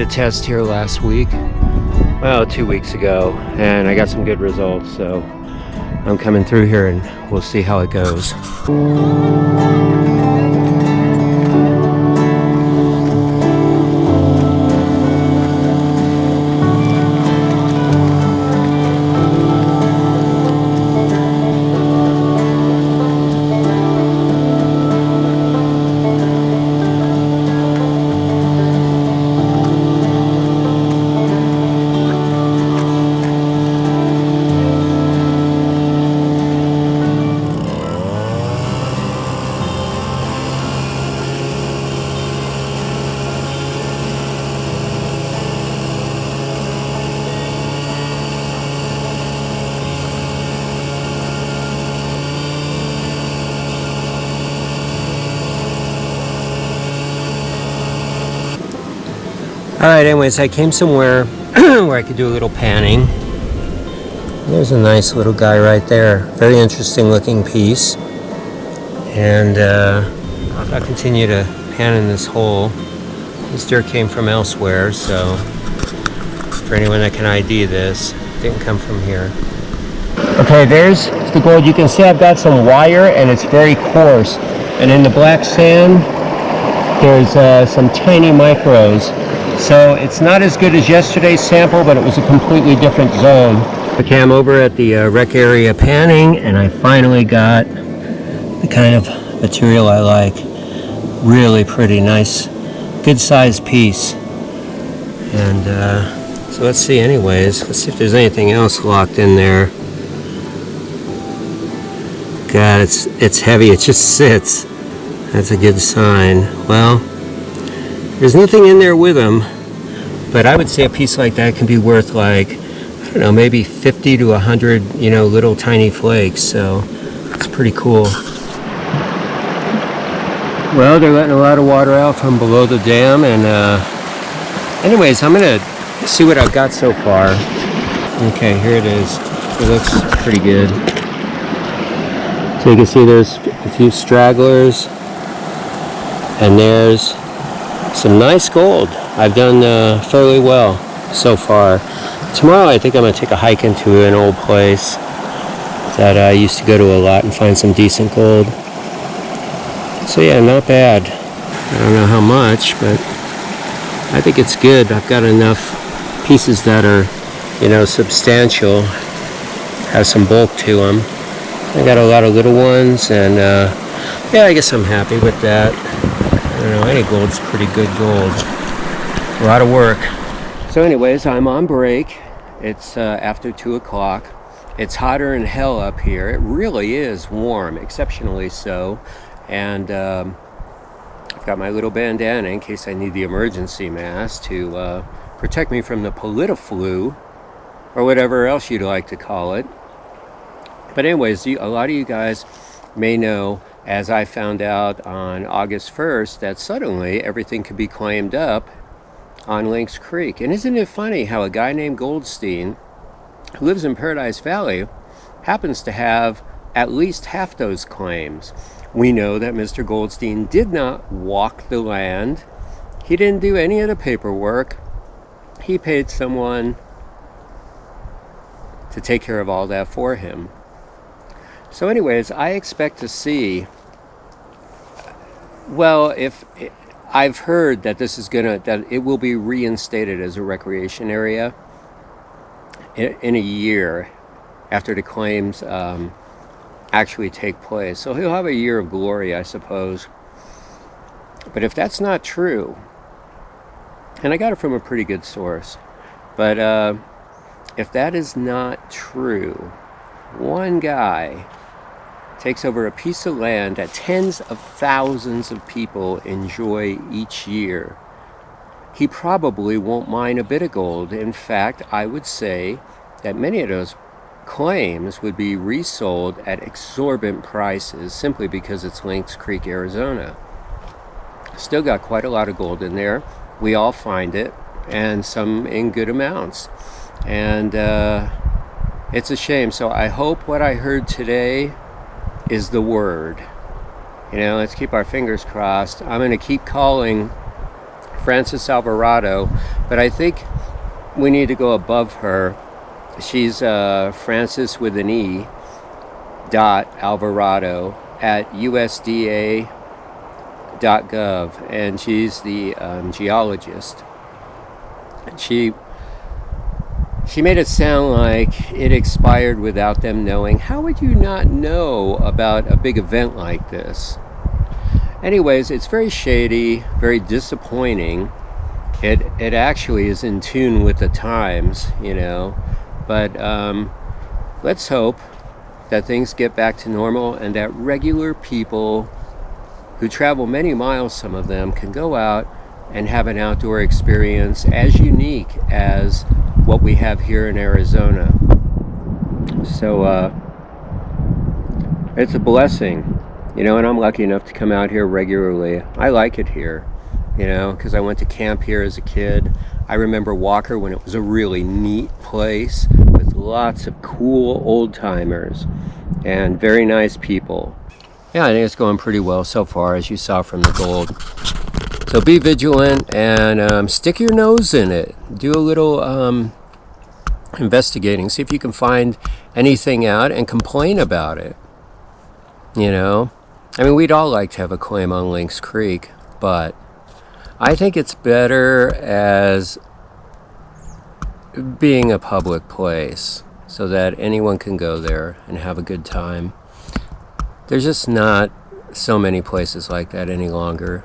did a test here last week, well, 2 weeks ago, and I got some good results, so I'm coming through here and we'll see how it goes. Alright, anyways, I came somewhere where I could do a little panning. There's a nice little guy right there. Very interesting looking piece. And I'll continue to pan in this hole. This dirt came from elsewhere, so for anyone that can ID this, it didn't come from here. Okay, there's the gold. You can see I've got some wire and it's very coarse. And in the black sand, there's some tiny micros. So it's not as good as yesterday's sample, but it was a completely different zone. Okay, I'm over at the rec area panning, and I finally got the kind of material I like. Really pretty, nice, good sized piece. And so let's see anyways. Let's see if there's anything else locked in there. God, it's heavy, it just sits. That's a good sign. Well, there's nothing in there with them, but I would say a piece like that can be worth, like, I don't know, maybe 50 to 100, little tiny flakes. So it's pretty cool. Well, they're letting a lot of water out from below the dam, and anyways, I'm gonna see what I've got so far. Okay, here it is. It looks pretty good. So you can see there's a few stragglers, and there's some nice gold. I've done fairly well so far. Tomorrow I think I'm going to take a hike into an old place that I used to go to a lot and find some decent gold. So yeah, not bad. I don't know how much, but I think it's good. I've got enough pieces that are, substantial, have some bulk to them. I got a lot of little ones, and yeah, I guess I'm happy with that. I don't know, any gold's pretty good gold. A lot of work. So anyways, I'm on break. It's after 2 o'clock. It's hotter than hell up here. It really is warm, exceptionally so. And I've got my little bandana in case I need the emergency mask to protect me from the politoflu, or whatever else you'd like to call it. But anyways, a lot of you guys may know, as I found out on August 1st, that suddenly everything could be claimed up on Lynx Creek. And isn't it funny how a guy named Goldstein, who lives in Paradise Valley, happens to have at least half those claims? We know that Mr. Goldstein did not walk the land. He didn't do any of the paperwork. He paid someone to take care of all that for him. So anyways, I expect to see, well, if I've heard that this is that it will be reinstated as a recreation area in a year after the claims actually take place. So he'll have a year of glory, I suppose. But if that's not true, and I got it from a pretty good source, but if that is not true, one guy takes over a piece of land that tens of thousands of people enjoy each year. He probably won't mine a bit of gold. In fact, I would say that many of those claims would be resold at exorbitant prices simply because it's Lynx Creek, Arizona. Still got quite a lot of gold in there. We all find it, and some in good amounts. And it's a shame. So I hope what I heard today is the word. Let's keep our fingers crossed. I'm going to keep calling Frances Alvarado, but I think we need to go above her. She's Frances with an E dot Alvarado at USDA.gov, and she's the geologist. She made it sound like it expired without them knowing. How would you not know about a big event like this? Anyways, it's very shady, very disappointing. It actually is in tune with the times, you know. But let's hope that things get back to normal and that regular people who travel many miles, some of them, can go out and have an outdoor experience as unique as what we have here in Arizona. So it's a blessing, you know, and I'm lucky enough to come out here regularly. I like it here, you know, because I went to camp here as a kid. I remember Walker when it was a really neat place with lots of cool old timers and very nice people. Yeah, I think it's going pretty well so far, as you saw from the gold. So be vigilant and stick your nose in it. Do a little investigating. See if you can find anything out and complain about it. You know? I mean, we'd all like to have a claim on Lynx Creek, but I think it's better as being a public place so that anyone can go there and have a good time. There's just not so many places like that any longer.